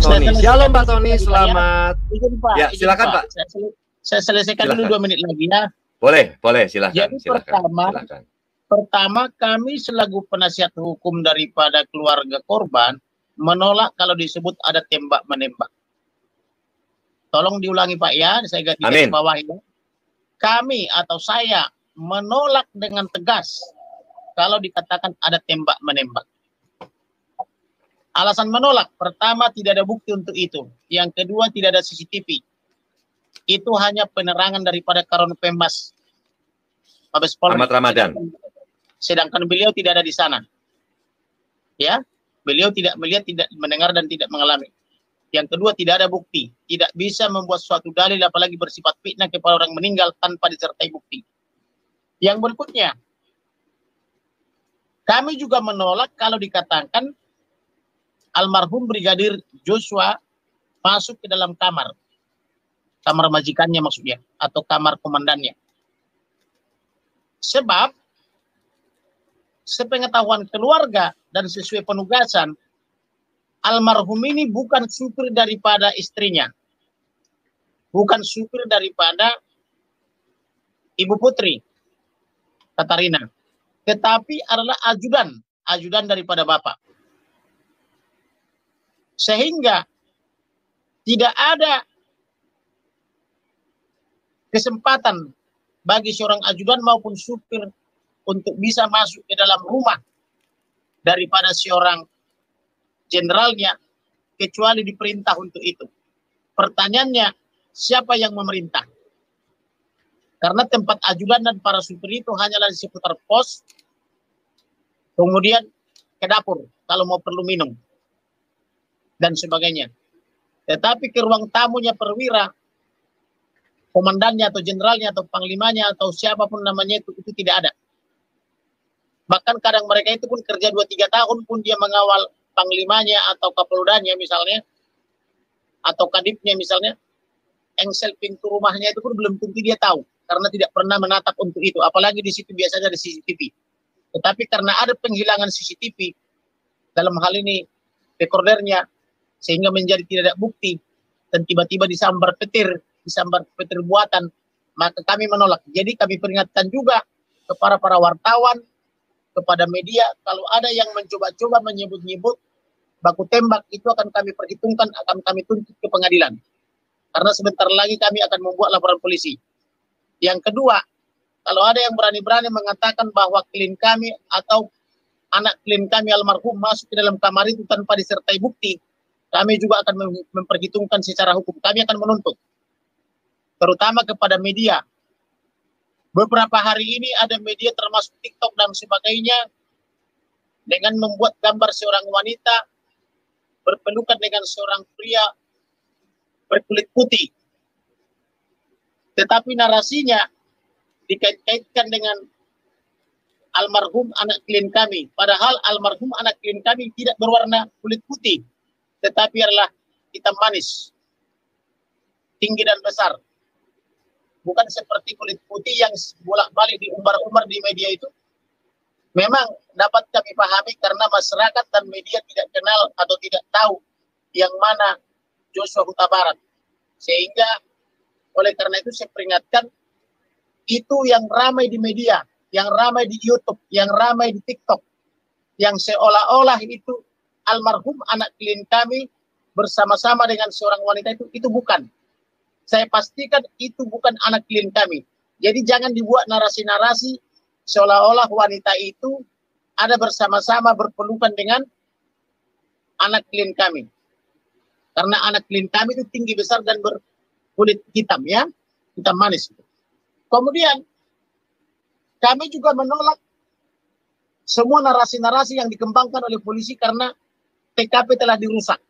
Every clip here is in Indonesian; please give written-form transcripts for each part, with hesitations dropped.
Tony. Shalom Pak Tony, selamat. Ya, Izin, silakan Pak. Saya selesaikan dulu 2 menit lagi ya. Boleh, silakan. Jadi pertama kami selaku penasihat hukum daripada keluarga korban menolak kalau disebut ada tembak menembak. Tolong diulangi Pak ya, saya garis bawah ya. Kami atau saya menolak dengan tegas kalau dikatakan ada tembak menembak. Alasan menolak, pertama tidak ada bukti untuk itu. Yang kedua tidak ada CCTV. Itu hanya penerangan daripada Karon Pemmas Mabes Polri. Ahmad Ramadan. Sedangkan beliau tidak ada di sana. Ya, beliau tidak melihat, tidak mendengar dan tidak mengalami. Yang kedua tidak ada bukti. Tidak bisa membuat suatu dalil apalagi bersifat fitnah kepada orang meninggal tanpa disertai bukti. Yang berikutnya, kami juga menolak kalau dikatakan almarhum Brigadir Joshua masuk ke dalam kamar majikannya maksudnya, atau kamar komandannya. Sebab sepengetahuan keluarga dan sesuai penugasan, almarhum ini bukan supir daripada istrinya, bukan supir daripada Ibu Putri Katarina, tetapi adalah ajudan daripada bapak. Sehingga tidak ada kesempatan bagi seorang ajudan maupun supir untuk bisa masuk ke dalam rumah daripada seorang jenderalnya kecuali diperintah untuk itu. Pertanyaannya, siapa yang memerintah? Karena tempat ajudan dan para supir itu hanyalah di seputar pos, kemudian ke dapur kalau mau perlu minum dan sebagainya. Tetapi ke ruang tamunya perwira, komandannya atau jenderalnya atau panglimanya atau siapapun namanya itu tidak ada. Bahkan kadang mereka itu pun kerja 2-3 tahun pun dia mengawal panglimanya atau kapoldanya misalnya, atau kadipnya misalnya, engsel pintu rumahnya itu pun belum tentu dia tahu, karena tidak pernah menatap untuk itu. Apalagi di situ biasanya ada CCTV. Tetapi karena ada penghilangan CCTV, dalam hal ini rekordernya, sehingga menjadi tidak ada bukti, dan tiba-tiba disambar petir buatan, maka kami menolak. Jadi kami peringatkan juga kepada para wartawan, kepada media, kalau ada yang mencoba-coba menyebut-nyebut baku tembak, itu akan kami perhitungkan, akan kami tuntut ke pengadilan. Karena sebentar lagi kami akan membuat laporan polisi. Yang kedua, kalau ada yang berani-berani mengatakan bahwa klien kami atau anak klien kami almarhum masuk ke dalam kamar itu tanpa disertai bukti, kami juga akan memperhitungkan secara hukum. Kami akan menuntut, terutama kepada media. Beberapa hari ini ada media termasuk TikTok dan sebagainya dengan membuat gambar seorang wanita berpelukan dengan seorang pria berkulit putih. Tetapi narasinya dikait-kaitkan dengan almarhum anak klien kami. Padahal almarhum anak klien kami tidak berwarna kulit putih, tetapi adalah hitam manis, tinggi dan besar. Bukan seperti kulit putih yang bolak-balik diumbar-umbar di media itu. Memang dapat kami pahami karena masyarakat dan media tidak kenal atau tidak tahu yang mana Joshua Huta Barat. Sehingga oleh karena itu saya peringatkan, itu yang ramai di media, yang ramai di YouTube, yang ramai di TikTok, yang seolah-olah itu almarhum anak klien kami bersama-sama dengan seorang wanita itu bukan. Saya pastikan itu bukan anak klien kami. Jadi jangan dibuat narasi-narasi seolah-olah wanita itu ada bersama-sama berpelukan dengan anak klien kami. Karena anak klien kami itu tinggi besar dan berkulit hitam ya, hitam manis. Kemudian kami juga menolak semua narasi-narasi yang dikembangkan oleh polisi karena TKP telah dirusak.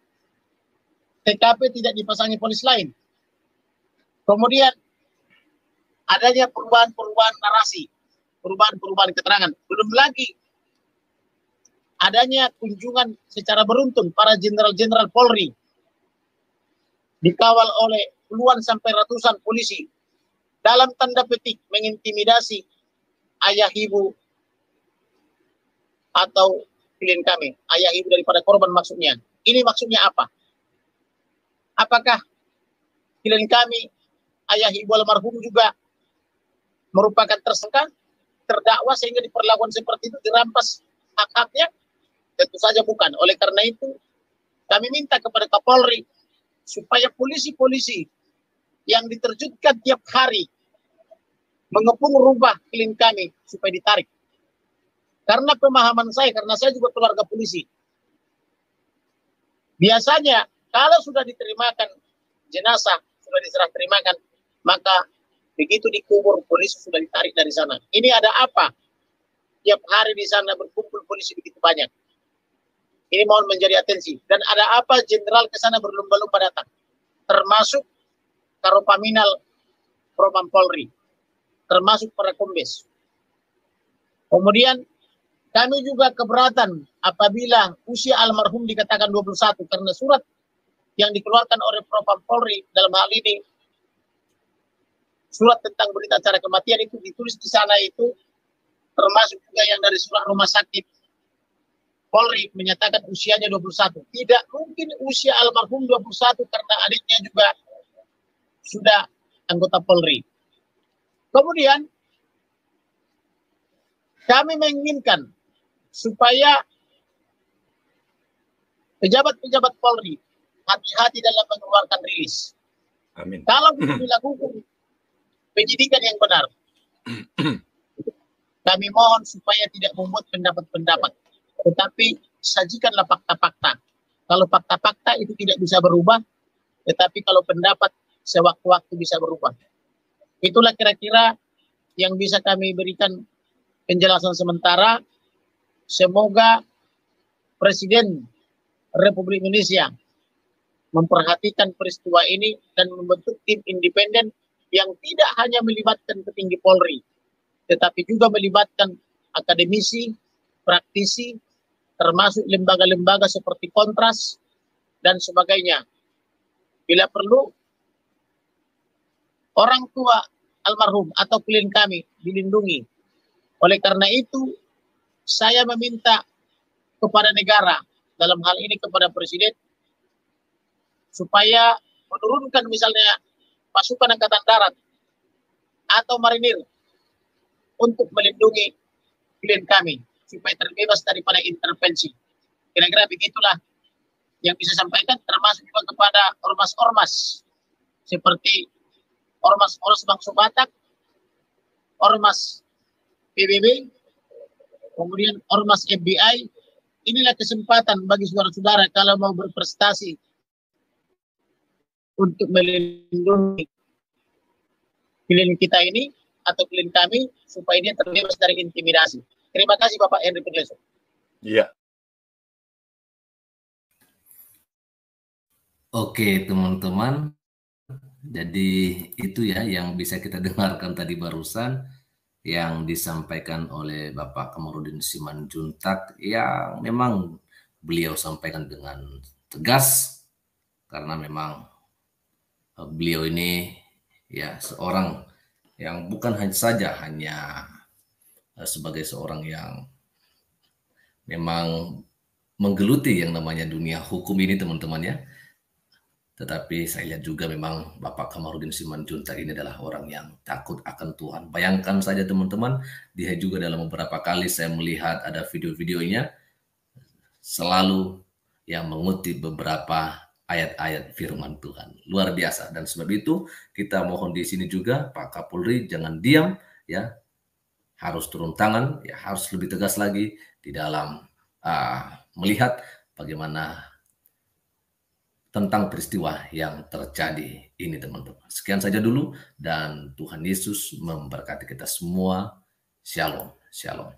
TKP tidak dipasangi polis lain. Kemudian adanya perubahan-perubahan narasi, perubahan-perubahan keterangan. Belum lagi adanya kunjungan secara beruntun para jenderal-jenderal Polri dikawal oleh puluhan sampai ratusan polisi dalam tanda petik mengintimidasi ayah ibu atau klien kami, ayah ibu daripada korban maksudnya. Ini maksudnya apa? Apakah klien kami, ayah ibu almarhum juga merupakan tersangka, terdakwa sehingga diperlakukan seperti itu, dirampas hak-haknya? Tentu saja bukan. Oleh karena itu, kami minta kepada Kapolri supaya polisi-polisi yang diterjunkan tiap hari mengepung rumah klien kami supaya ditarik. Karena pemahaman saya, karena saya juga keluarga polisi, biasanya kalau sudah diterimakan jenazah, sudah diserah terimakan, maka begitu dikubur polisi sudah ditarik dari sana. Ini ada apa? Tiap hari di sana berkumpul polisi begitu banyak. Ini mohon menjadi atensi. Dan ada apa jenderal ke sana berlomba-lomba datang, termasuk Karopaminal Propam Polri, termasuk para kombes. Kemudian kami juga keberatan apabila usia almarhum dikatakan 21 karena surat yang dikeluarkan oleh Propam Polri dalam hal ini, surat tentang berita acara kematian itu ditulis di sana itu, termasuk juga yang dari surat rumah sakit Polri menyatakan usianya 21. Tidak mungkin usia almarhum 21 karena adiknya juga sudah anggota Polri. Kemudian kami menginginkan supaya pejabat-pejabat Polri hati-hati dalam mengeluarkan rilis. Amin. Kalau dilakukan penyidikan yang benar, kami mohon supaya tidak membuat pendapat-pendapat, tetapi sajikanlah fakta-fakta. Kalau fakta-fakta itu tidak bisa berubah, tetapi kalau pendapat sewaktu-waktu bisa berubah. Itulah kira-kira yang bisa kami berikan penjelasan sementara. Semoga Presiden Republik Indonesia memperhatikan peristiwa ini dan membentuk tim independen yang tidak hanya melibatkan petinggi Polri, tetapi juga melibatkan akademisi, praktisi, termasuk lembaga-lembaga seperti Kontras dan sebagainya. Bila perlu, orang tua almarhum atau klien kami dilindungi. Oleh karena itu, saya meminta kepada negara, dalam hal ini kepada Presiden, supaya menurunkan misalnya pasukan Angkatan Darat atau Marinir untuk melindungi klien kami, supaya terbebas daripada intervensi. Kira-kira begitulah yang bisa sampaikan, termasuk juga kepada ormas-ormas seperti Ormas Bangsa Batak, Ormas PBB, kemudian Ormas FBI. Inilah kesempatan bagi saudara-saudara kalau mau berprestasi untuk melindungi klien kita ini atau klien kami supaya dia terbebas dari intimidasi. Terima kasih Bapak Henry Pugleso. Iya. Oke teman-teman, jadi itu ya yang bisa kita dengarkan tadi barusan yang disampaikan oleh Bapak Kamarudin Simanjuntak, yang memang beliau sampaikan dengan tegas karena memang beliau ini ya seorang yang bukan saja hanya sebagai seorang yang memang menggeluti yang namanya dunia hukum ini teman-teman ya, tetapi saya lihat juga memang Bapak Kamarudin Simanjuntak ini adalah orang yang takut akan Tuhan. Bayangkan saja teman-teman, dia juga dalam beberapa kali saya melihat ada video-videonya selalu yang mengutip beberapa ayat-ayat firman Tuhan. Luar biasa. Dan sebab itu kita mohon di sini juga Pak Kapolri jangan diam ya. Harus turun tangan, ya harus lebih tegas lagi di dalam melihat bagaimana tentang peristiwa yang terjadi ini teman-teman. Sekian saja dulu dan Tuhan Yesus memberkati kita semua. Shalom, shalom.